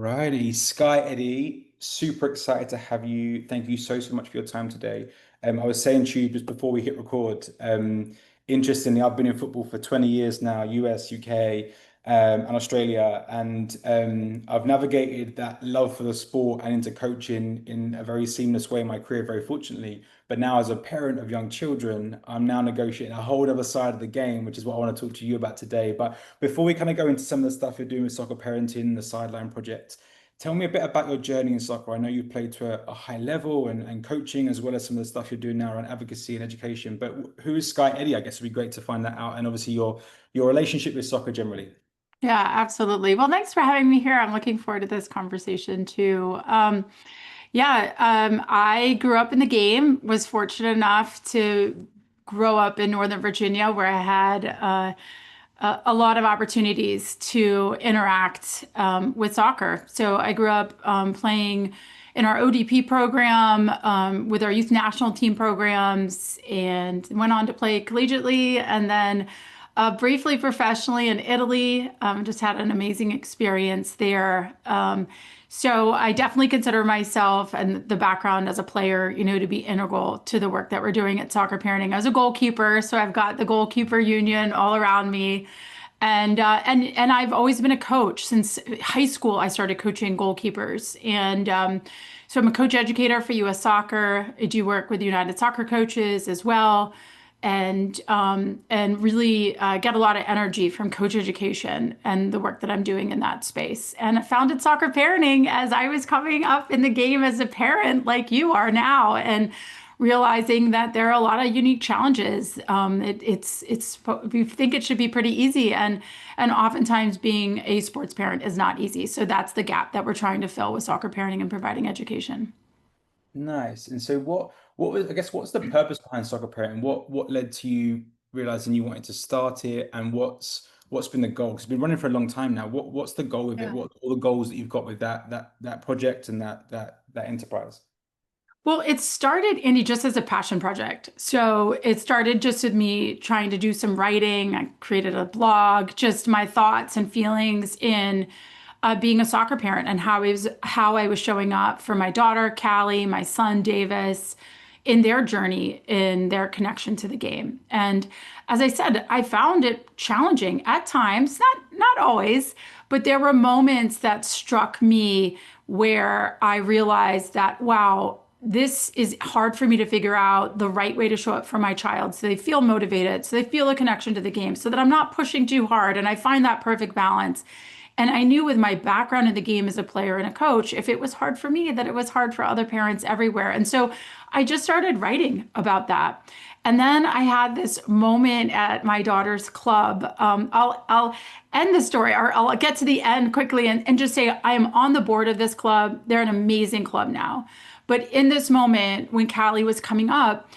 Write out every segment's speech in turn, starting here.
Righty, Skye, Eddy, super excited to have you. Thank you so much for your time today. I was saying to you just before we hit record, interestingly, I've been in football for 20 years now, US, UK, and Australia, and I've navigated that love for the sport and into coaching in a very seamless way in my career, very fortunately. But now, as a parent of young children, I'm now negotiating a whole other side of the game, which is what I want to talk to you about today. But before we kind of go into some of the stuff you're doing with soccer parenting, the sideline project, tell me a bit about your journey in soccer. I know you've played to a high level and coaching, as well as some of the stuff you're doing now around advocacy and education. But who is Skye Eddy? I guess it'd be great to find that out. And obviously your relationship with soccer generally. Yeah, absolutely. Well, thanks for having me here. I'm looking forward to this conversation too. I grew up in the game, was fortunate enough to grow up in Northern Virginia where I had a lot of opportunities to interact with soccer. So I grew up playing in our ODP program with our youth national team programs and went on to play collegiately and then briefly professionally in Italy. Just had an amazing experience there. So I definitely consider myself and the background as a player, to be integral to the work that we're doing at Soccer Parenting as a goalkeeper. So I've got the goalkeeper union all around me. And I've always been a coach since high school. I started coaching goalkeepers, and so I'm a coach educator for U.S. Soccer. I do work with United Soccer coaches as well, and really get a lot of energy from coach education and the work that I'm doing in that space. And I founded Soccer Parenting as I was coming up in the game as a parent, like you are now, and realizing that there are a lot of unique challenges. It's we think it should be pretty easy, and oftentimes being a sports parent is not easy. So that's the gap that we're trying to fill with soccer parenting and providing education. Nice. And so what was I guess what's the purpose behind soccer parenting? What led to you realizing you wanted to start it and what's been the goal? Because it's been running for a long time now. What's the goal with it? Yeah. What all the goals that you've got with that project and that enterprise? Well, it started, Andy, just as a passion project. So it started just with me trying to do some writing. I created a blog, just my thoughts and feelings in being a soccer parent and how I was showing up for my daughter, Callie, my son, Davis, in their journey, in their connection to the game. And as I said, I found it challenging at times, not always, but there were moments that struck me where I realized that, wow, this is hard for me to figure out the right way to show up for my child so they feel motivated, so they feel a connection to the game, so that I'm not pushing too hard. And I find that perfect balance. And I knew with my background in the game as a player and a coach, if it was hard for me, that it was hard for other parents everywhere. And so I just started writing about that. And then I had this moment at my daughter's club. I'll end the story, or I'll get to the end quickly and just say I am on the board of this club. They're an amazing club now. But in this moment, when Callie was coming up,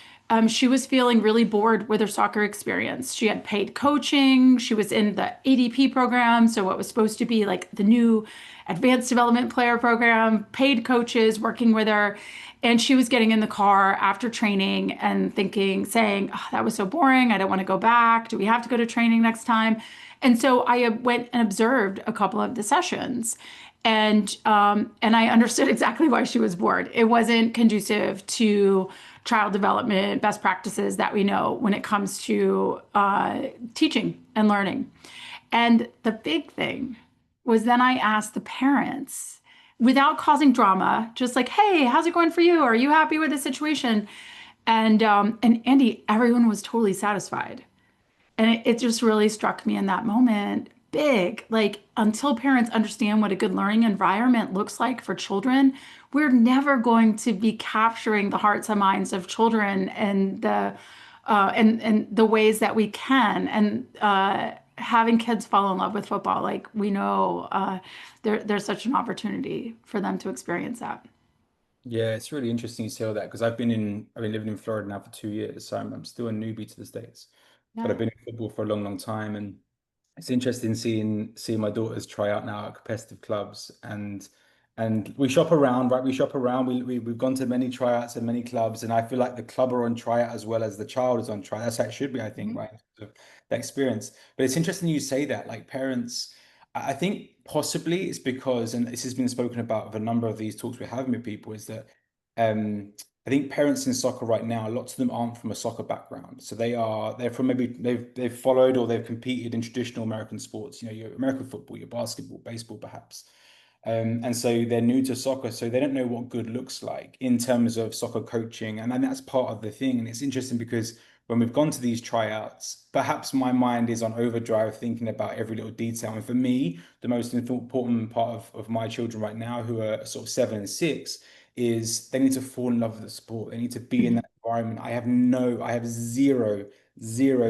she was feeling really bored with her soccer experience. She had paid coaching. She was in the ADP program, so what was supposed to be like the new advanced development player program, paid coaches working with her. And she was getting in the car after training and saying, oh, that was so boring. I don't want to go back. Do we have to go to training next time? And so I went and observed a couple of the sessions. And I understood exactly why she was bored. It wasn't conducive to child development best practices that we know when it comes to teaching and learning. And the big thing was then I asked the parents without causing drama, just like, hey, how's it going for you? Are you happy with the situation? And Andy, everyone was totally satisfied. And it just really struck me in that moment big. Like, until parents understand what a good learning environment looks like for children, we're never going to be capturing the hearts and minds of children and the ways that we can. And having kids fall in love with football, like we know there's such an opportunity for them to experience that. Yeah, it's really interesting you say all that because I've been living in Florida now for 2 years, so I'm still a newbie to the States, but Yeah. I've been in football for a long time, and it's interesting seeing my daughters try out now at competitive clubs, and we shop around, right? We shop around. We've gone to many tryouts and many clubs, and I feel like the club are on tryout as well as the child is on tryout. That's how it should be, I think, Mhm. right? In terms of that experience. But it's interesting you say that, like parents. I think possibly it's because, and this has been spoken about with a number of these talks we're having with people, is that I think parents in soccer right now, lots of them aren't from a soccer background. So they're from, maybe they've followed or they've competed in traditional American sports, your American football, your basketball, baseball, perhaps. And so they're new to soccer, so they don't know what good looks like in terms of soccer coaching. And then that's part of the thing. And it's interesting because when we've gone to these tryouts, perhaps my mind is on overdrive thinking about every little detail. And for me, the most important part of my children right now, who are sort of 7 and 6, is they need to fall in love with the sport. They need to be in Mhm. that environment. I have zero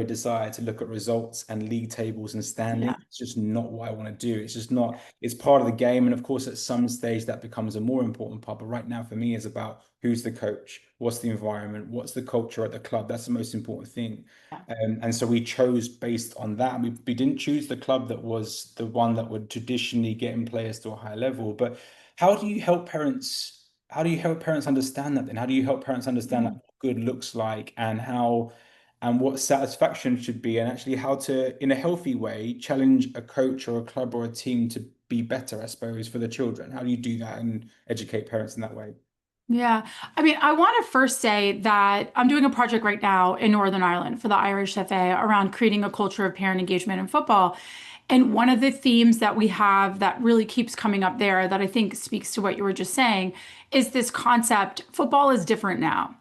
desire to look at results and league tables and standings. Yeah. It's just not what I want to do. It's just not, it's part of the game. And of course, at some stage that becomes a more important part. But right now for me is about who's the coach, what's the environment, what's the culture at the club. That's the most important thing. Yeah. And so we chose based on that. We didn't choose the club that was the one that would traditionally get in players to a high level. But how do you help parents? How do you help parents understand that then? How do you help parents understand like, Mhm. what good looks like and how and what satisfaction should be, and actually how to, in a healthy way, challenge a coach or a club or a team to be better, I suppose, for the children? How do you do that and educate parents in that way? Yeah. I mean, I want to first say that I'm doing a project right now in Northern Ireland for the Irish FA around creating a culture of parent engagement in football. And one of the themes that we have that really keeps coming up there that I think speaks to what you were just saying is this concept football is different now.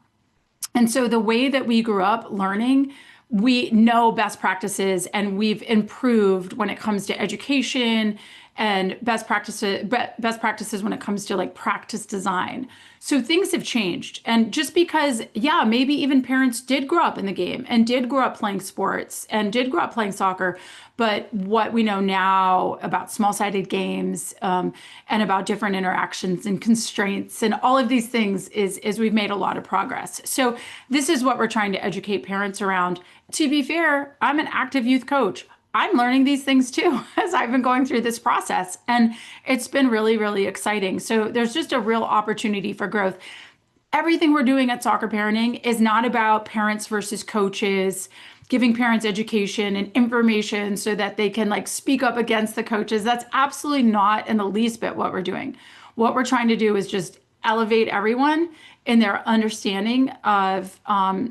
And so the way that we grew up learning, we know best practices and we've improved when it comes to education and best practices when it comes to like practice design. So things have changed. And just because, yeah, maybe even parents did grow up in the game and did grow up playing sports and did grow up playing soccer, but what we know now about small-sided games and about different interactions and constraints and all of these things is we've made a lot of progress. So this is what we're trying to educate parents around. To be fair, I'm an active youth coach. I'm learning these things too as I've been going through this process. And it's been really, really exciting. So there's just a real opportunity for growth. Everything we're doing at Soccer Parenting is not about parents versus coaches, giving parents education and information so that they can like speak up against the coaches. That's absolutely not in the least bit what we're doing. What we're trying to do is just elevate everyone in their understanding of,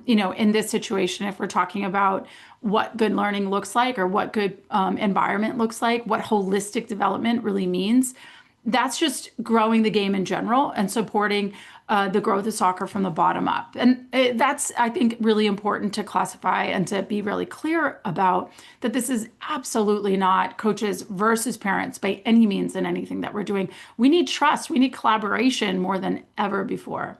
in this situation, if we're talking about what good learning looks like or what good environment looks like, what holistic development really means. That's just growing the game in general and supporting the growth of soccer from the bottom up. And that's, I think, really important to classify and to be really clear about that this is absolutely not coaches versus parents by any means in anything that we're doing. We need trust, we need collaboration more than ever before.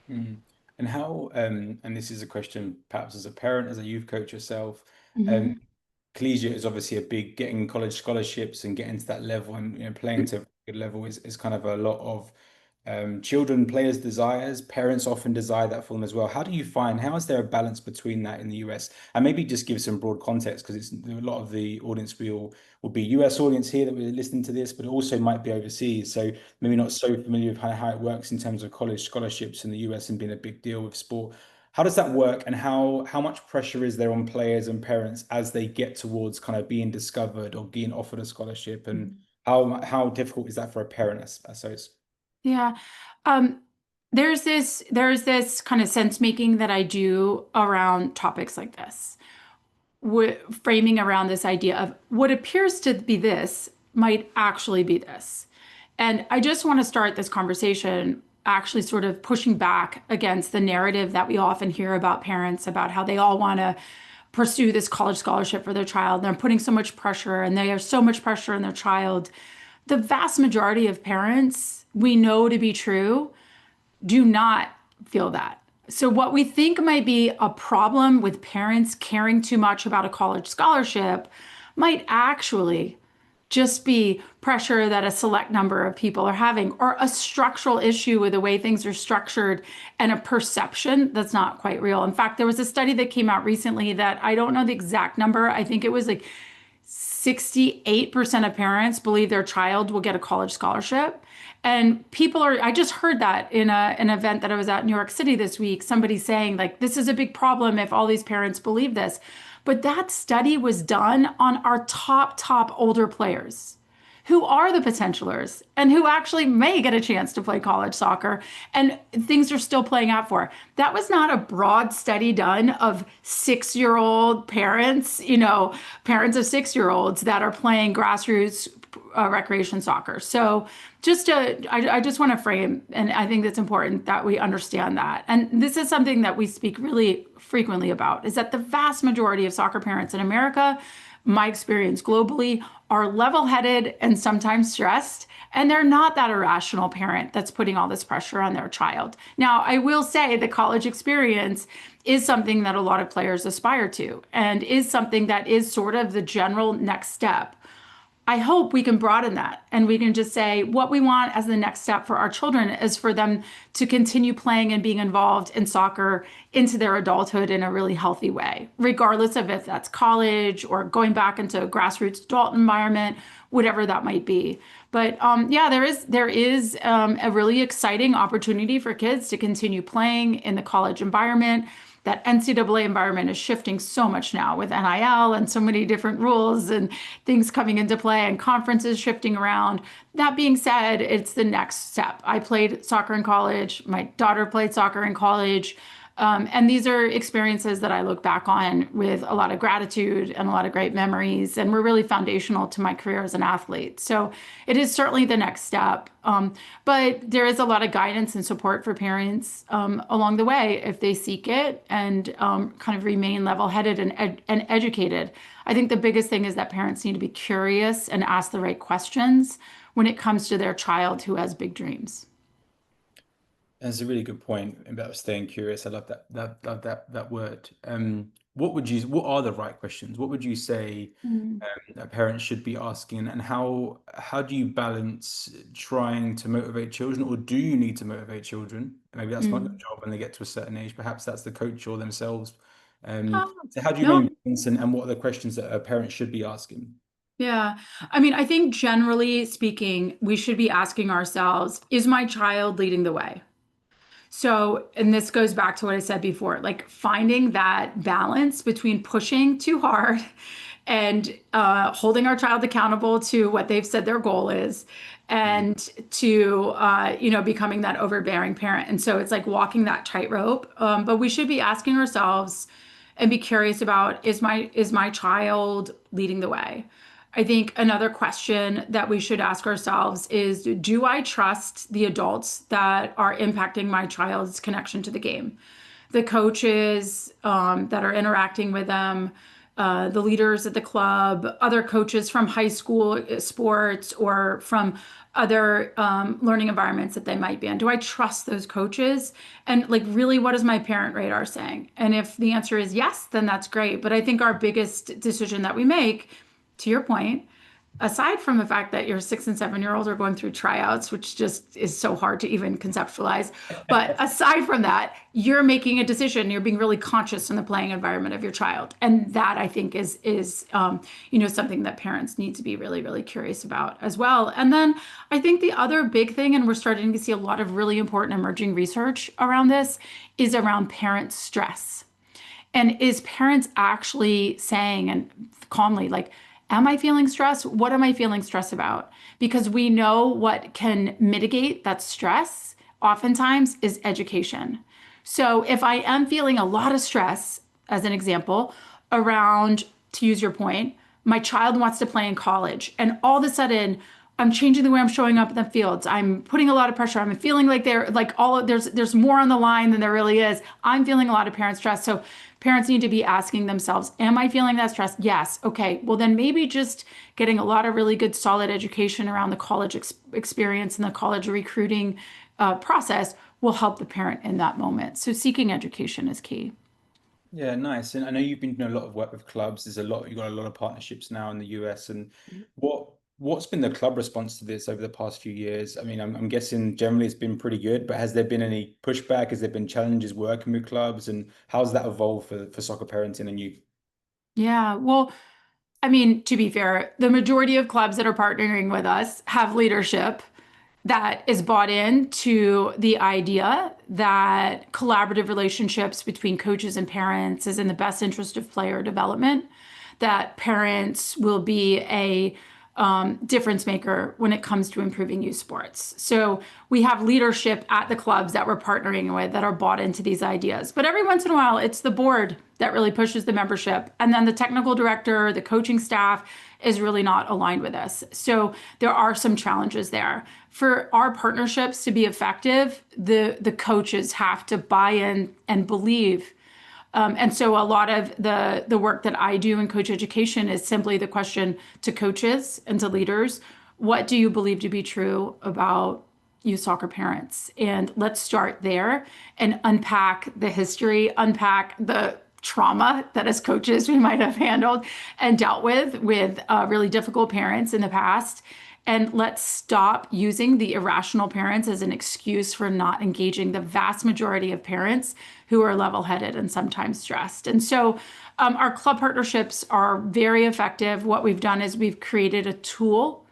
Mm. And how, and this is a question perhaps as a parent, as a youth coach yourself, um, Mhm. collegiate is obviously a big, getting college scholarships and getting to that level and playing to a good level is kind of a lot of children, players' desires. Parents often desire that for them as well. How is there a balance between that in the US? And maybe just give some broad context because it's a lot of the audience will be US audience here that we're listening to this, but it also might be overseas. So maybe not so familiar with how it works in terms of college scholarships in the US and being a big deal with sport. How does that work, and how much pressure is there on players and parents as they get towards kind of being discovered or being offered a scholarship, and Mhm. how difficult is that for a parent, I suppose? Yeah. Um, there's this kind of sense making that I do around topics like this. Framing around this idea of what appears to be this might actually be this. And I just want to start this conversation actually sort of pushing back against the narrative that we often hear about parents about how they all want to pursue this college scholarship for their child. They're putting so much pressure and they have so much pressure on their child. The vast majority of parents we know to be true do not feel that. So, what we think might be a problem with parents caring too much about a college scholarship might actually just be pressure that a select number of people are having, or a structural issue with the way things are structured and a perception that's not quite real. In fact, there was a study that came out recently that I don't know the exact number. I think it was like 68% of parents believe their child will get a college scholarship. And I just heard that in an event that I was at in New York City this week, somebody saying, like, this is a big problem if all these parents believe this. But that study was done on our top older players. who are the potentialers and who actually may get a chance to play college soccer, and things are still playing out for. That was not a broad study done of 6-year-old parents, parents of 6-year-olds that are playing grassroots recreation soccer. So I just want to frame, and I think it's important that we understand that. And this is something that we speak really frequently about, is that the vast majority of soccer parents in America, my experience globally, are level-headed and sometimes stressed. And they're not that irrational parent that's putting all this pressure on their child. Now, I will say the college experience is something that a lot of players aspire to, and is something that is sort of the general next step. I hope we can broaden that and we can just say what we want as the next step for our children is for them to continue playing and being involved in soccer into their adulthood in a really healthy way, regardless of if that's college or going back into a grassroots adult environment, whatever that might be. But yeah, there is a really exciting opportunity for kids to continue playing in the college environment. That NCAA environment is shifting so much now with NIL and so many different rules and things coming into play and conferences shifting around. That being said, it's the next step. I played soccer in college. My daughter played soccer in college. And these are experiences that I look back on with a lot of gratitude and a lot of great memories, and were really foundational to my career as an athlete. So it is certainly the next step. But there is a lot of guidance and support for parents along the way if they seek it, and kind of remain level-headed and educated. I think the biggest thing is that parents need to be curious and ask the right questions when it comes to their child who has big dreams. That's a really good point about staying curious. I love that word. What are the right questions? What would you say Mm. that parents should be asking, and how do you balance trying to motivate children, or do you need to motivate children? Maybe that's not your Mm. job when they get to a certain age. Perhaps that's the coach or themselves. Oh, So how do you no. maintain balance, and what are the questions that a parent should be asking? Yeah. I mean, I think generally speaking, we should be asking ourselves, is my child leading the way? So, and this goes back to what I said before, like finding that balance between pushing too hard and holding our child accountable to what they've said their goal is, and to becoming that overbearing parent. And so it's like walking that tightrope. But we should be asking ourselves and be curious about, is my child leading the way? I think another question that we should ask ourselves is, do I trust the adults that are impacting my child's connection to the game? The coaches that are interacting with them, the leaders at the club, other coaches from high school sports or from other learning environments that they might be in. Do I trust those coaches? And like, really, what is my parent radar saying? And if the answer is yes, then that's great. But I think our biggest decision that we make, to your point, aside from the fact that your 6 and 7-year-olds are going through tryouts, which just is so hard to even conceptualize, but aside from that, you're making a decision. You're being really conscious in the playing environment of your child, and that I think is something that parents need to be really, really curious about as well. And then I think the other big thing, and we're starting to see a lot of really important emerging research around this, is around parent stress. And is parents actually saying and calmly, like, am I feeling stressed? What am I feeling stressed about? Because we know what can mitigate that stress oftentimes is education. So if I am feeling a lot of stress, as an example, around, to use your point, my child wants to play in college, and all of a sudden I'm changing the way I'm showing up in the fields. I'm putting a lot of pressure. I'm feeling like there's more on the line than there really is. I'm feeling a lot of parent stress. So parents need to be asking themselves, am I feeling that stress? Yes. Okay. Well, then maybe just getting a lot of really good, solid education around the college experience and the college recruiting process will help the parent in that moment. So seeking education is key. Yeah, nice. And I know you've been doing a lot of work with clubs. You've got a lot of partnerships now in the US. And what's been the club response to this over the past few years? I mean, I'm guessing generally it's been pretty good, but has there been any pushback? Has there been challenges working with clubs? And how's that evolved for soccer parenting and youth? Yeah. Well, I mean, to be fair, the majority of clubs that are partnering with us have leadership that is bought into the idea that collaborative relationships between coaches and parents is in the best interest of player development, that parents will be difference maker when it comes to improving youth sports. So we have leadership at the clubs that we're partnering with that are bought into these ideas. But every once in a while, it's the board that really pushes the membership. And then the technical director, the coaching staff is really not aligned with us. So there are some challenges there. For our partnerships to be effective, the coaches have to buy in and believe. And so a lot of the work that I do in coach education is simply the question to coaches and to leaders, what do you believe to be true about youth soccer parents? And let's start there and unpack the history, unpack the trauma that as coaches we might have handled and dealt with really difficult parents in the past. And let's stop using the irrational parents as an excuse for not engaging the vast majority of parents who are level-headed and sometimes stressed. And so our club partnerships are very effective. What we've done is we've created a tool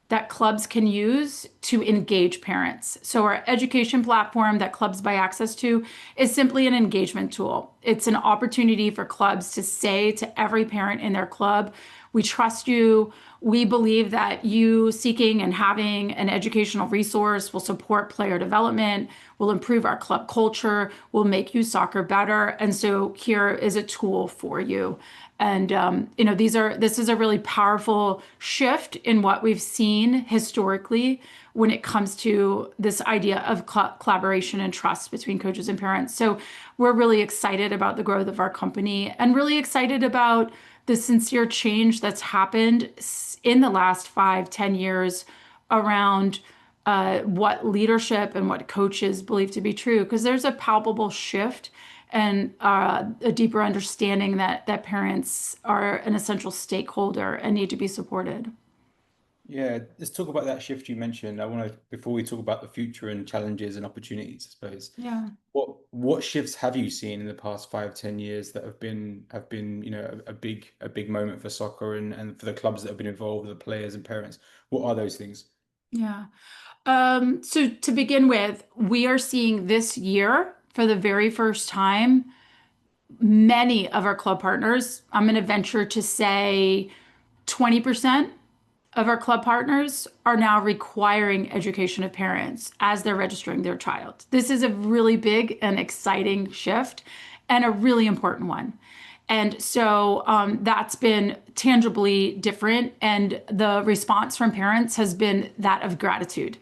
that clubs can use to engage parents. So our education platform that clubs buy access to is simply an engagement tool. It's an opportunity for clubs to say to every parent in their club, we trust you. We believe that you seeking and having an educational resource will support player development, will improve our club culture, will make you soccer better. And so here is a tool for you. And this is a really powerful shift in what we've seen historically when it comes to this idea of collaboration and trust between coaches and parents. So we're really excited about the growth of our company and really excited about the sincere change that's happened in the last 5, 10 years around what leadership and what coaches believe to be true, because there's a palpable shift and a deeper understanding that parents are an essential stakeholder and need to be supported. Yeah, let's talk about that shift you mentioned. I want to, before we talk about the future and challenges and opportunities, I suppose. Yeah. What shifts have you seen in the past 5, 10 years that have been, a big moment for soccer and for the clubs that have been involved, the players and parents? What are those things? Yeah. So to begin with, we are seeing this year for the very first time, many of our club partners, I'm going to venture to say 20% of our club partners are now requiring education of parents as they're registering their child. This is a really big and exciting shift and a really important one. And so that's been tangibly different. And the response from parents has been that of gratitude.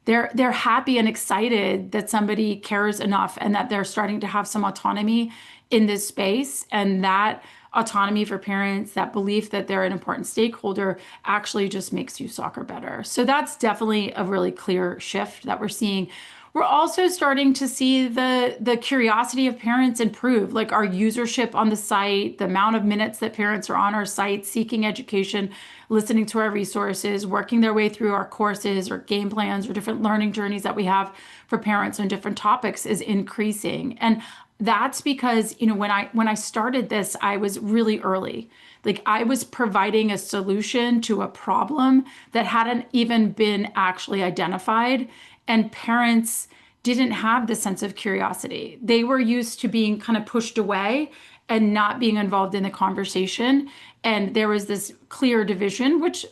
They're happy and excited that somebody cares enough and that they're starting to have some autonomy in this space, and that autonomy for parents, that belief that they're an important stakeholder actually just makes you soccer better. So that's definitely a really clear shift that we're seeing. We're also starting to see the curiosity of parents improve, like our usership on the site, the amount of minutes that parents are on our site seeking education, listening to our resources, working their way through our courses or game plans or different learning journeys that we have for parents on different topics is increasing. And that's because, when I started this, I was really early. Like I was providing a solution to a problem that hadn't even been actually identified. And parents didn't have the sense of curiosity. They were used to being kind of pushed away and not being involved in the conversation. And there was this clear division, which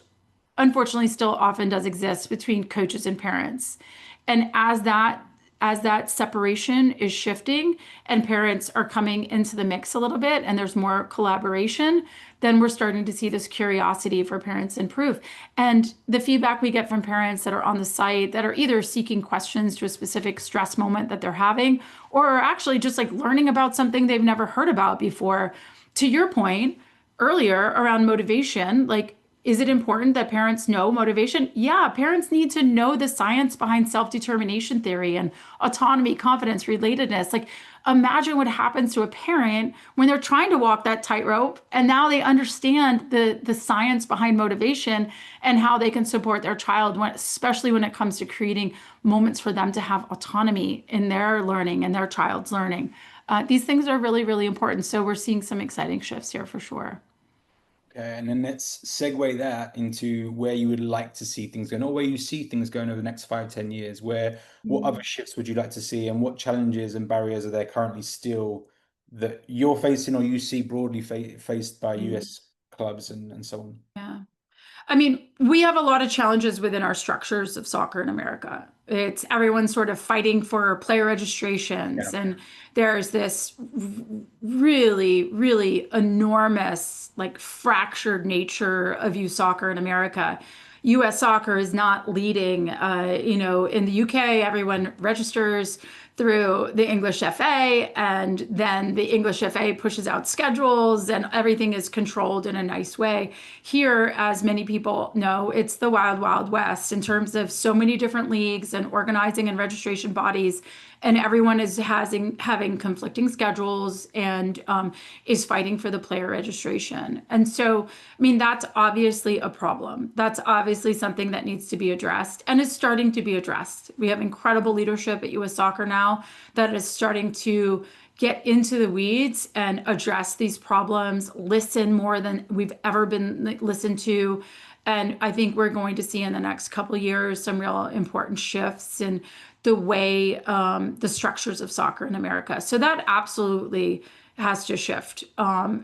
unfortunately still often does exist between coaches and parents. And as that separation is shifting and parents are coming into the mix a little bit and there's more collaboration, then we're starting to see this curiosity for parents improve. And the feedback we get from parents that are on the site that are either seeking questions to a specific stress moment that they're having, or are actually just like learning about something they've never heard about before. To your point earlier around motivation, like, is it important that parents know motivation? Yeah, parents need to know the science behind self-determination theory and autonomy, confidence, relatedness. Like, imagine what happens to a parent when they're trying to walk that tightrope and now they understand the science behind motivation and how they can support their child, especially when it comes to creating moments for them to have autonomy in their learning and their child's learning. These things are really, really important. So we're seeing some exciting shifts here for sure. Okay, and then let's segue that into where you would like to see things going, or where you see things going over the next 5, 10 years. What other shifts would you like to see, and what challenges and barriers are there currently still that you're facing, or you see broadly faced by Mm. US clubs and so on? Yeah. I mean, we have a lot of challenges within our structures of soccer in America. It's everyone sort of fighting for player Yeah. registrations, and there's this really, really enormous, like fractured nature of youth soccer in America. US soccer is not leading. In the UK, everyone registers through the English FA, and then the English FA pushes out schedules, and everything is controlled in a nice way. Here, as many people know, it's the wild, wild west in terms of so many different leagues and organizing and registration bodies, and everyone is having conflicting schedules and is fighting for the player registration. And so, I mean, that's obviously a problem. That's obviously something that needs to be addressed and is starting to be addressed. We have incredible leadership at US Soccer now that is starting to get into the weeds and address these problems, listen more than we've ever been listened to. And I think we're going to see in the next couple of years some real important shifts in the way the structures of soccer in America. So that absolutely has to shift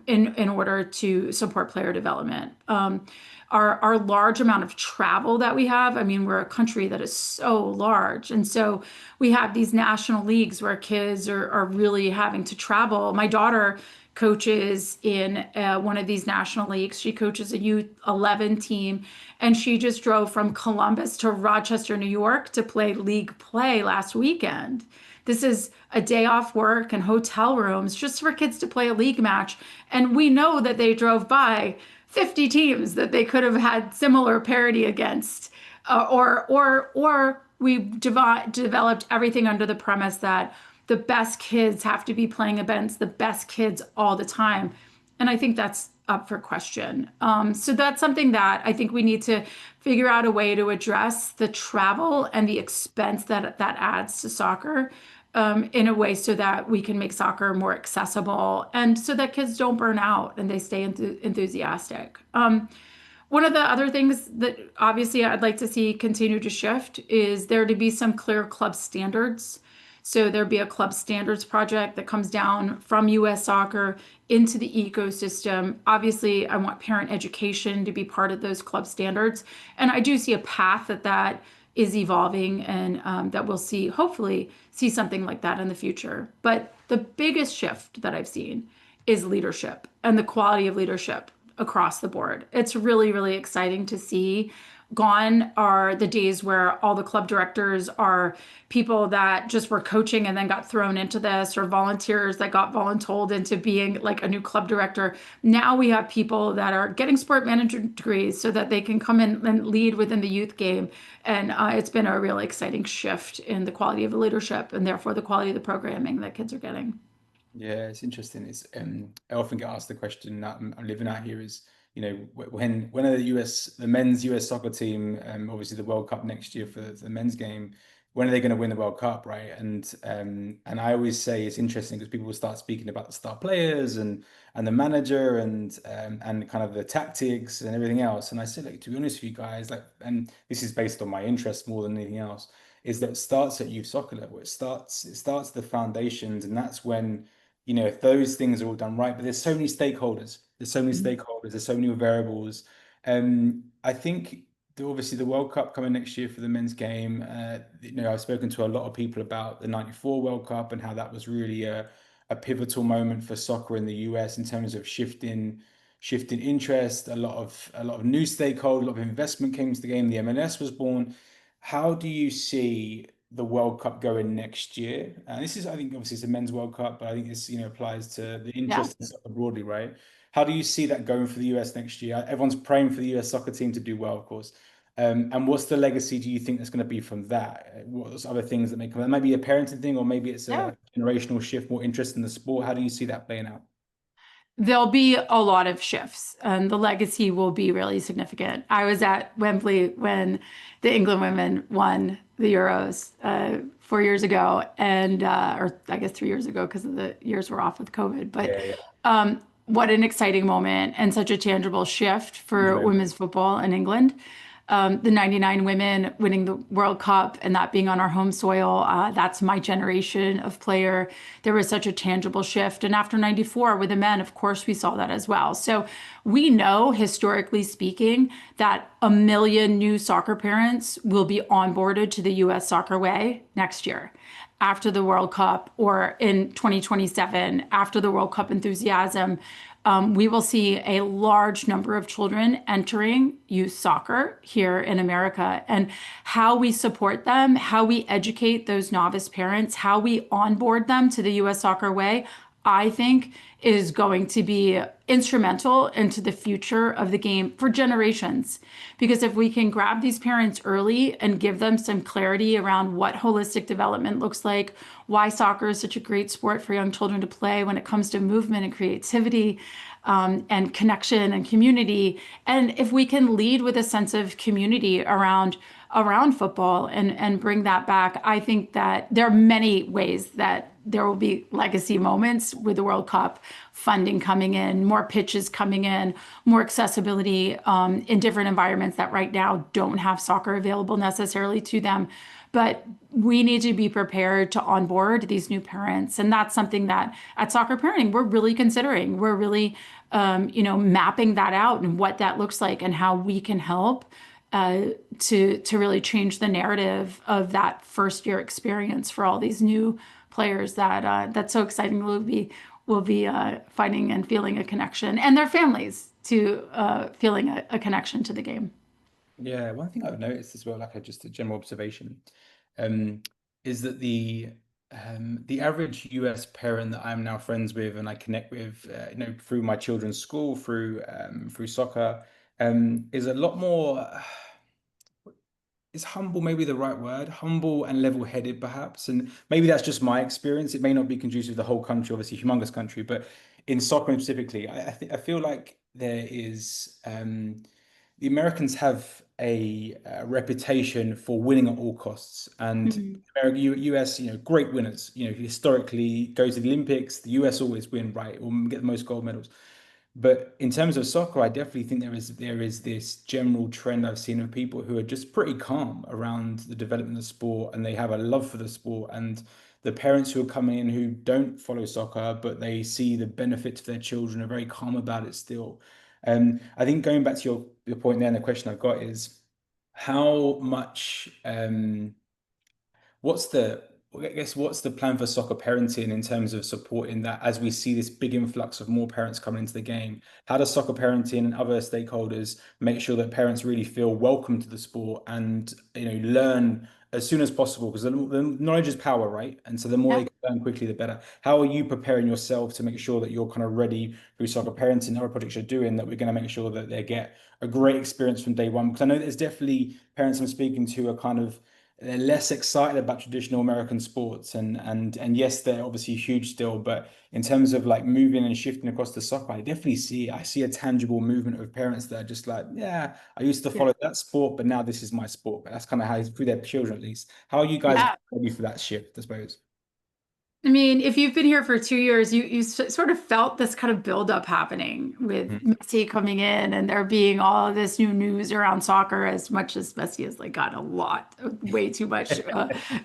in order to support player development. Our large amount of travel that we have, I mean, we're a country that is so large. And so we have these national leagues where kids are really having to travel. My daughter coaches in one of these national leagues. She coaches a U11 team, and she just drove from Columbus to Rochester, New York to play league play last weekend. This is a day off work and hotel rooms just for kids to play a league match. And we know that they drove by 50 teams that they could have had similar parity against. Or we developed everything under the premise that the best kids have to be playing against the best kids all the time. And I think that's up for question. So that's something that I think we need to figure out a way to address the travel and the expense that adds to soccer in a way so that we can make soccer more accessible and so that kids don't burn out and they stay enthusiastic. One of the other things that obviously I'd like to see continue to shift is there to be some clear club standards. So there'd be a club standards project that comes down from US Soccer into the ecosystem. Obviously, I want parent education to be part of those club standards. And I do see a path that is evolving and that we'll see, hopefully, see something like that in the future. But the biggest shift that I've seen is leadership and the quality of leadership across the board. It's really, really exciting to see. Gone are the days where all the club directors are people that just were coaching and then got thrown into this, or volunteers that got voluntold into being like a new club director. Now we have people that are getting sport management degrees so that they can come in and lead within the youth game. And it's been a really exciting shift in the quality of the leadership and therefore the quality of the programming that kids are getting. Yeah, it's interesting. It's I often get asked the question that I'm living out here is, when are the men's US soccer team, obviously the World Cup next year for the men's game, when are they going to win the World Cup, right? And I always say it's interesting because people will start speaking about the star players and the manager and kind of the tactics and everything else. And I said, like, to be honest with you guys, like, and this is based on my interest more than anything else, is that it starts at youth soccer level. It starts the foundations, and that's when if those things are all done right. But there's so many stakeholders. There's so many variables. I think obviously the World Cup coming next year for the men's game. I've spoken to a lot of people about the '94 World Cup and how that was really a pivotal moment for soccer in the US in terms of shifting interest. A lot of new stakeholders, a lot of investment came into the game. The MLS was born. How do you see the World Cup going next year? And this is, I think, obviously it's a men's World Cup, but I think this, applies to the Yeah. interest in soccer broadly, right? How do you see that going for the US next year? Everyone's praying for the US soccer team to do well, of course. And what's the legacy do you think that's going to be from that? What's other things that may come? Maybe a parenting thing, or maybe it's Yeah. a generational shift, more interest in the sport. How do you see that playing out? There'll be a lot of shifts, and the legacy will be really significant. I was at Wembley when the England women won the Euros 4 years ago, and or I guess 3 years ago because the years were off with COVID. But Yeah, what an exciting moment and such a tangible shift for yeah. women's football in England. the 99 women winning the World Cup and that being on our home soil. That's my generation of player. There was such a tangible shift. And after 94 with the men, of course, we saw that as well. So we know, historically speaking, that 1 million new soccer parents will be onboarded to the US soccer way next year after the World Cup, or in 2027 after the World Cup enthusiasm. We will see a large number of children entering youth soccer here in America, and how we support them, how we educate those novice parents, how we onboard them to the US soccer way, I think is going to be instrumental into the future of the game for generations. Because if we can grab these parents early and give them some clarity around what holistic development looks like, why soccer is such a great sport for young children to play when it comes to movement and creativity, and connection and community. And if we can lead with a sense of community around football and bring that back, I think that there are many ways that there will be legacy moments with the World Cup, funding coming in, more pitches coming in, more accessibility in different environments that right now don't have soccer available necessarily to them. But we need to be prepared to onboard these new parents. And that's something that at Soccer Parenting, we're really considering. We're really, mapping that out and what that looks like and how we can help to really change the narrative of that first year experience for all these new players that's so exciting. Will be finding and feeling a connection, and their families to feeling a connection to the game. Yeah, one thing I've noticed as well, like just a general observation, um, is that the average US parent that I'm now friends with and I connect with, through my children's school, through soccer, is a lot more. Is humble maybe the right word? Humble and level-headed, perhaps. And maybe that's just my experience. It may not be conducive to the whole country, obviously, humongous country, but in soccer specifically, I feel like there is the Americans have a reputation for winning at all costs, and Mhm. US, great winners. Historically, go to the Olympics, the US always win, right, or get the most gold medals. But in terms of soccer, I definitely think there is this general trend I've seen of people who are just pretty calm around the development of the sport, and they have a love for the sport. And the parents who are coming in who don't follow soccer, but they see the benefits of their children, are very calm about it still. I think going back to your point there, and the question I've got is how much what's the I guess what's the plan for soccer parenting in terms of supporting that as we see this big influx of more parents coming into the game? How does soccer parenting and other stakeholders make sure that parents really feel welcome to the sport and learn as soon as possible? Because the knowledge is power, right? And so the more Yeah. they can learn quickly, the better. How are you preparing yourself to make sure that you're kind of ready through soccer parenting and other projects you're doing, that we're going to make sure that they get a great experience from day one? Because I know there's definitely parents I'm speaking to are kind of they're less excited about traditional American sports, and yes, they're obviously huge still, but in terms of like moving and shifting across the soccer, I see a tangible movement of parents that are just like, yeah, I used to Yeah. follow that sport, but now this is my sport. But that's kind of how through their children at least. How are you guys Yeah. ready for that shift, I suppose? I mean, if you've been here for 2 years, sort of felt this kind of buildup happening with Mhm. Messi coming in and there being all of this new news around soccer, as much as Messi has like got a lot, way too much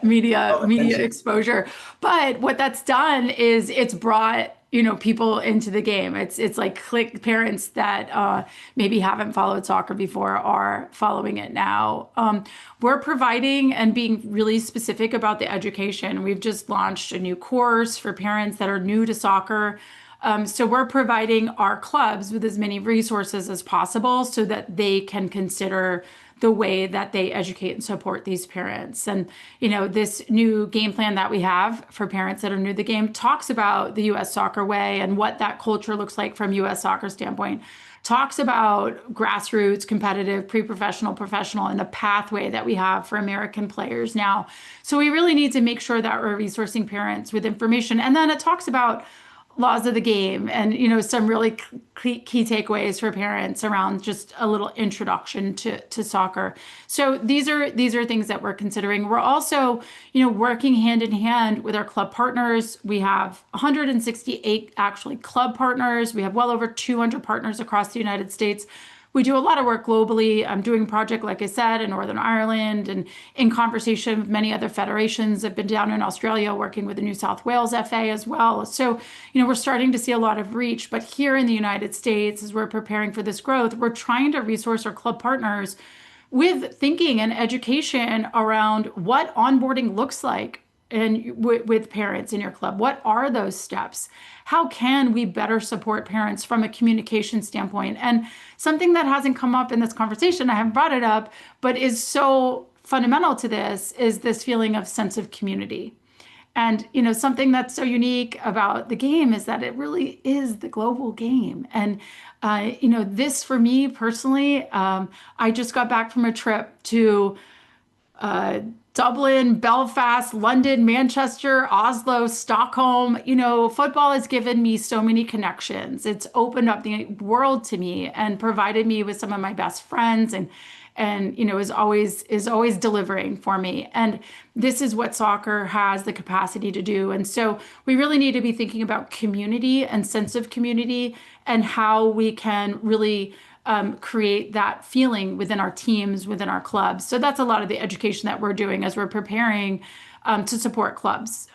media Oh, media attention. exposure. But what that's done is it's brought, people into the game. It's like click parents that maybe haven't followed soccer before are following it now. We're providing and being really specific about the education. We've just launched a new course for parents that are new to soccer. So we're providing our clubs with as many resources as possible so that they can consider the way that they educate and support these parents. And, this new game plan that we have for parents that are new to the game talks about the US soccer way and what that culture looks like from US soccer standpoint, talks about grassroots, competitive, pre-professional, professional, and the pathway that we have for American players now. So we really need to make sure that we're resourcing parents with information. And then it talks about laws of the game and some really key takeaways for parents around just a little introduction to soccer. So these are things that we're considering. We're also working hand in hand with our club partners. We have 168 actually club partners. We have well over 200 partners across the United States. we do a lot of work globally. I'm doing a project, like I said, in Northern Ireland and in conversation with many other federations. I've been down in Australia working with the New South Wales FA as well. So, we're starting to see a lot of reach. But here in the United States, as we're preparing for this growth, we're trying to resource our club partners with thinking and education around what onboarding looks like and with parents in your club. What are those steps? How can we better support parents from a communication standpoint? And something that hasn't come up in this conversation, I haven't brought it up, but is so fundamental to this is this feeling of sense of community. And something that's so unique about the game is that it really is the global game. And this for me personally, I just got back from a trip to uh, Dublin, Belfast, London, Manchester, Oslo, Stockholm. Football has given me so many connections. It's opened up the world to me and provided me with some of my best friends and is always delivering for me. And this is what soccer has the capacity to do. And so we really need to be thinking about community and sense of community and how we can really create that feeling within our teams, within our clubs. So that's a lot of the education that we're doing as we're preparing to support clubs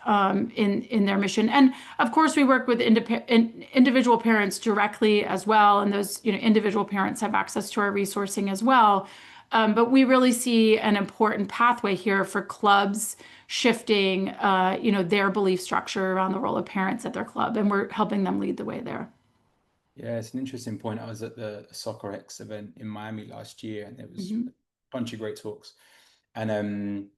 in their mission. And of course, we work with individual parents directly as well, and those individual parents have access to our resourcing as well. But we really see an important pathway here for clubs shifting, their belief structure around the role of parents at their club, and we're helping them lead the way there. Yeah, it's an interesting point. I was at the Soccer X event in Miami last year, and there was a Mhm. bunch of great talks. And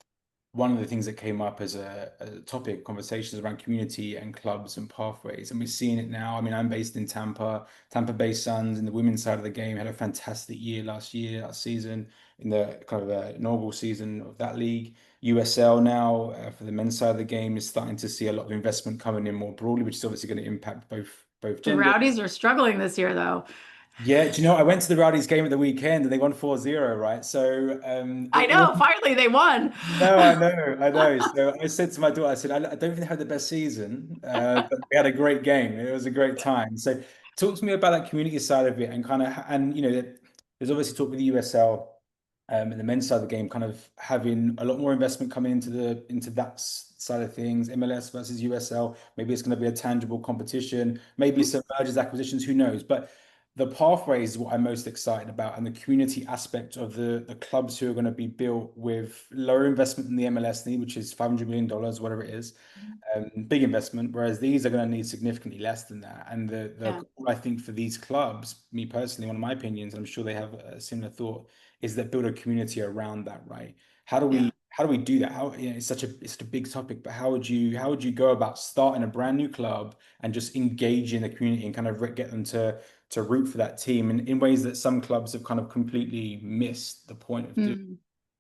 one of the things that came up as a topic, conversations around community and clubs and pathways. And we're seeing it now. I mean, I'm based in Tampa. Tampa Bay Suns in the women's side of the game had a fantastic year last season, in the kind of inaugural season of that league. USL now, for the men's side of the game, is starting to see a lot of investment coming in more broadly, which is obviously going to impact both The genders. Rowdies are struggling this year, though. Yeah, do you know, I went to the Rowdies game at the weekend and they won 4-0, right? So I it was. know, finally they won. No, I know, I know. So I said to my daughter, I said, I don't think they had the best season, but we had a great game. It was a great time. So talk to me about that community side of it and kind of, and there's obviously talk with the USL and the men's side of the game, kind of having a lot more investment coming into that side of things, MLS versus USL. Maybe it's going to be a tangible competition, maybe some mergers, acquisitions, who knows? But the pathways is what I'm most excited about, and the community aspect of the clubs who are going to be built with lower investment than the MLS need, which is $500 million, whatever it is, big investment. Whereas these are going to need significantly less than that. And the Yeah, goal, I think, for these clubs, me personally, one of my opinions, and I'm sure they have a similar thought, is that build a community around that, right? How do yeah. we do that? It's such a big topic, but how would you go about starting a brand new club and just engage in the community and kind of get them to root for that team in ways that some clubs have kind of completely missed the point of doing, Mm.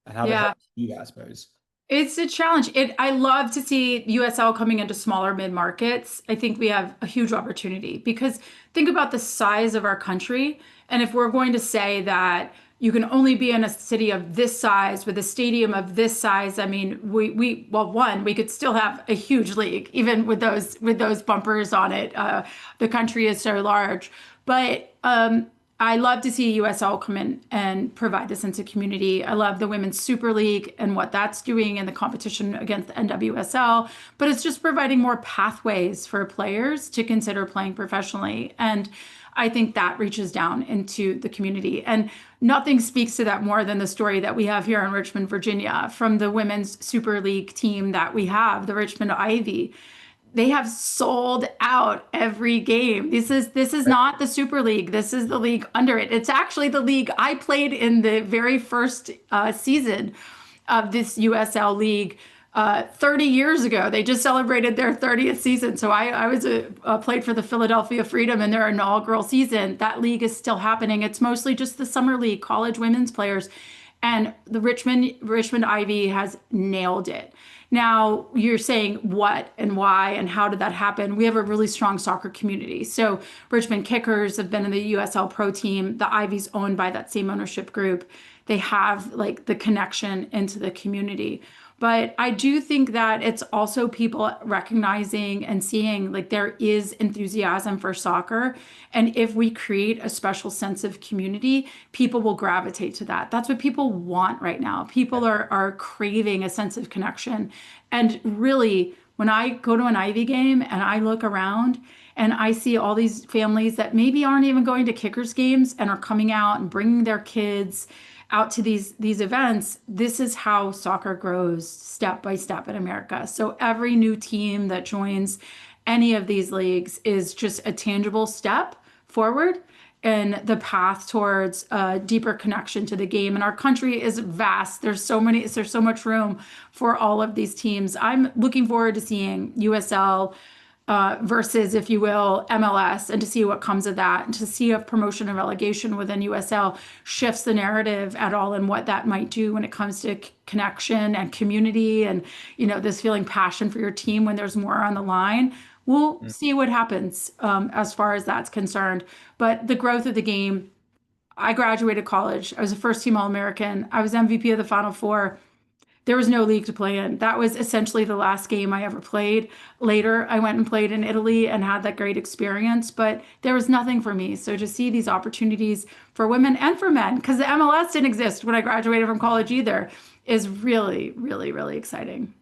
and how Yeah. do you do that, I suppose. It's a challenge. I love to see USL coming into smaller mid markets. I think we have a huge opportunity because think about the size of our country. And if we're going to say that you can only be in a city of this size with a stadium of this size, I mean, we could still have a huge league, even with those bumpers on it. The country is so large. But I love to see USL come in and provide the sense of community. I love the Women's Super League and what that's doing in the competition against the NWSL, but it's just providing more pathways for players to consider playing professionally. And I think that reaches down into the community. And nothing speaks to that more than the story that we have here in Richmond, Virginia, from the Women's Super League team that we have, the Richmond Ivy. They have sold out every game. This is not the Super League. This is the league under it. It's actually the league I played in the very first season of this USL league 30 years ago. They just celebrated their 30th season. So I was played for the Philadelphia Freedom in their inaugural season. That league is still happening. It's mostly just the summer league, college women's players. And the Richmond Ivy has nailed it. Now, you're saying what and why and how did that happen? We have a really strong soccer community. So, Richmond Kickers have been in the USL Pro team. The Ivy's owned by that same ownership group. They have like the connection into the community. But I do think that it's also people recognizing and seeing like there is enthusiasm for soccer. And if we create a special sense of community, people will gravitate to that. That's what people want right now. People are craving a sense of connection. And really, when I go to an Ivy game and I look around and I see all these families that maybe aren't even going to Kickers games and are coming out and bringing their kids out to these events, this is how soccer grows step by step in America. So every new team that joins any of these leagues is just a tangible step forward in the path towards a deeper connection to the game. And our country is vast. There's so much room for all of these teams. I'm looking forward to seeing USL versus, if you will, MLS, and to see what comes of that, and to see if promotion and relegation within USL shifts the narrative at all, and what that might do when it comes to connection and community, and this feeling passion for your team when there's more on the line. We'll see what happens as far as that's concerned. But the growth of the game. I graduated college. I was a first team All-American. I was MVP of the Final Four. There was no league to play in. That was essentially the last game I ever played. Later, I went and played in Italy and had that great experience, but there was nothing for me. So to see these opportunities for women and for men, because the MLS didn't exist when I graduated from college either, is really, really, really exciting.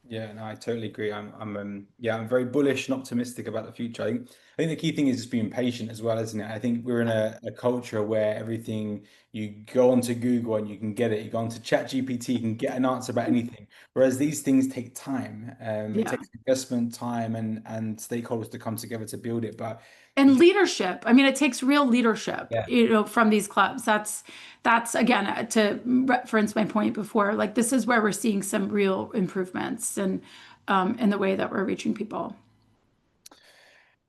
Yeah, no, I totally agree. Yeah, I'm very bullish and optimistic about the future. I think the key thing is just being patient as well, isn't it? I think we're in a culture where everything you go onto Google and you can get it. You go onto ChatGPT, you can get an answer about anything. Whereas these things take time. It Yeah. takes investment, time, and stakeholders to come together to build it. But And if leadership. I mean, it takes real leadership, yeah. from these clubs. That's again to reference my point before. Like this is where we're seeing some real improvements and in the way that we're reaching people.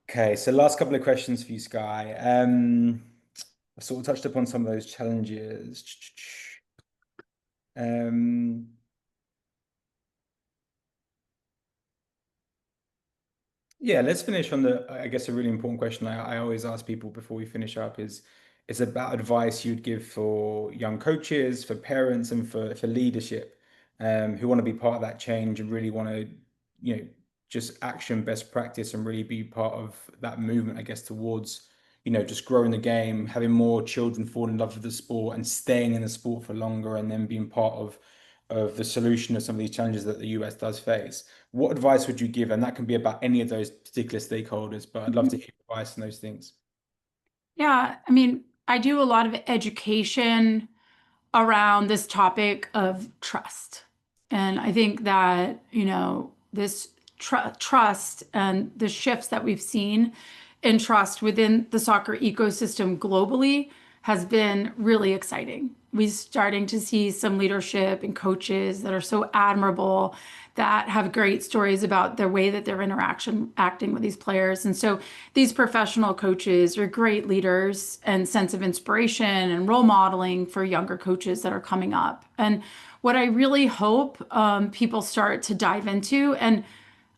Okay, so last couple of questions for you, Skye. I sort of touched upon some of those challenges. Um, Yeah, let's finish on I guess, a really important question I always ask people before we finish up is about advice you'd give for young coaches, for parents, and for leadership, who want to be part of that change and really want to, just action best practice and really be part of that movement, I guess, towards, just growing the game, having more children fall in love with the sport and staying in the sport for longer, and then being part of the solution of some of these challenges that the US does face. What advice would you give? And that can be about any of those particular stakeholders, but I'd love to hear advice on those things. Yeah, I mean, I do a lot of education around this topic of trust. And I think that, this trust and the shifts that we've seen in trust within the soccer ecosystem globally has been really exciting. We're starting to see some leadership and coaches that are so admirable, that have great stories about their way that they're acting with these players. And so these professional coaches are great leaders and sense of inspiration and role modeling for younger coaches that are coming up. And what I really hope people start to dive into, and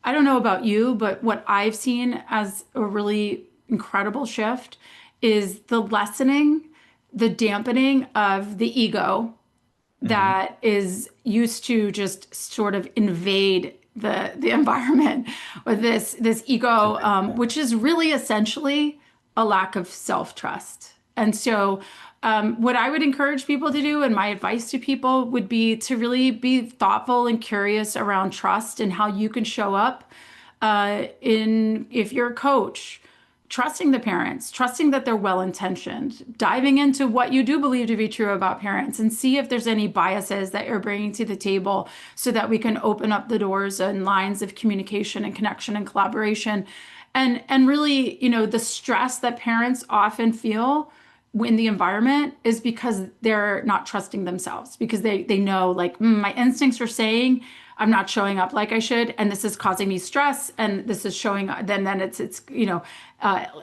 I don't know about you, but what I've seen as a really incredible shift is the lessening, the dampening of the ego Hmm. that is used to just sort of invade the environment with this ego, which is really essentially a lack of self-trust. And so, what I would encourage people to do, and my advice to people would be to really be thoughtful and curious around trust and how you can show up in if you're a coach, trusting the parents, trusting that they're well intentioned, diving into what you do believe to be true about parents, and see if there's any biases that you're bringing to the table so that we can open up the doors and lines of communication and connection and collaboration. And really, the stress that parents often feel in the environment is because they're not trusting themselves, because they know, like, my instincts are saying I'm not showing up like I should, and this is causing me stress, and this is showing then it's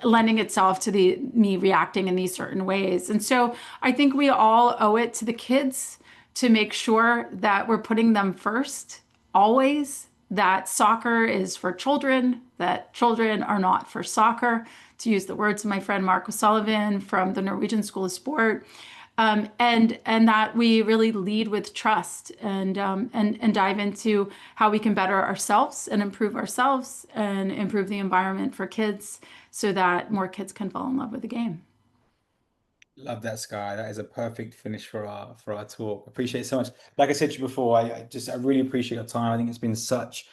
lending itself to the me reacting in these certain ways. And so I think we all owe it to the kids to make sure that we're putting them first always, that soccer is for children, that children are not for soccer, to use the words of my friend Mark O'Sullivan from the Norwegian School of Sport. and that we really lead with trust and dive into how we can better ourselves and improve the environment for kids so that more kids can fall in love with the game. Love that, Sky. That is a perfect finish for our talk. Appreciate it so much. Like I said to you before, I really appreciate your time. I think it's been such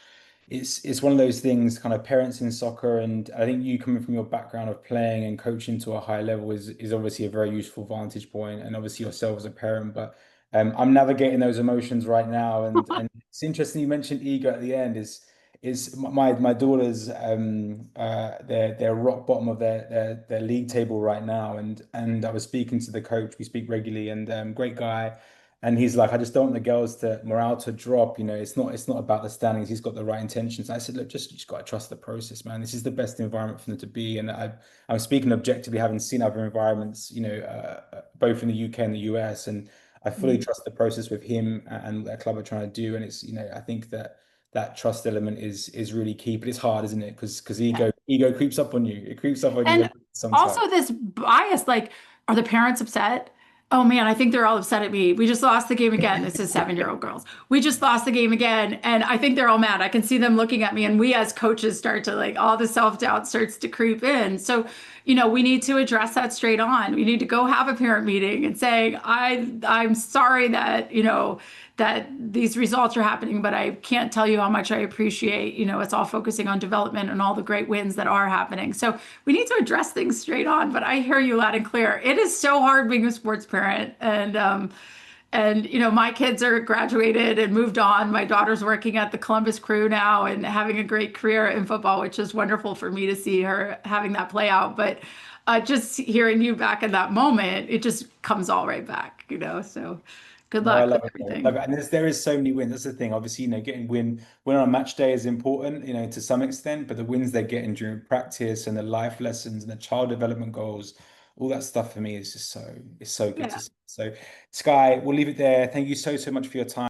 it's one of those things, kind of parents in soccer, and I think you coming from your background of playing and coaching to a high level is obviously a very useful vantage point, and obviously yourself as a parent. But I'm navigating those emotions right now, and it's interesting you mentioned ego at the end. Is my daughters they're rock bottom of their league table right now, and I was speaking to the coach. We speak regularly, and great guy. And he's like, I just don't want the girls to morale to drop. You know, it's not about the standings. He's got the right intentions. I said, look, just got to trust the process, man. This is the best environment for them to be. And I'm speaking objectively, having seen other environments, both in the UK and the US, and I fully Mm. trust the process with him and their club are trying to do. And it's, I think that trust element is really key, but it's hard, isn't it? Because Yeah. ego creeps up on you. It creeps up on you And sometimes. also this bias, like, are the parents upset? Oh man, I think they're all upset at me. We just lost the game again. This is 7-year-old girls. We just lost the game again. And I think they're all mad. I can see them looking at me. And we as coaches start to like all the self-doubt starts to creep in. So, we need to address that straight on. We need to go have a parent meeting and say, I'm sorry that, that these results are happening, but I can't tell you how much I appreciate, it's all focusing on development and all the great wins that are happening. So we need to address things straight on, but I hear you loud and clear. It is so hard being a sports parent. And my kids are graduated and moved on. My daughter's working at the Columbus Crew now and having a great career in football, which is wonderful for me to see her having that play out. But just hearing you back in that moment, it just comes all right back. So good No, I luck love with it, though. Love everything. it. And there is so many wins. That's the thing. Obviously, getting win on a match day is important, to some extent, but the wins they're getting during practice and the life lessons and the child development goals, all that stuff for me is just it's so good to Yeah. see. So, Sky, we'll leave it there. Thank you so much for your time.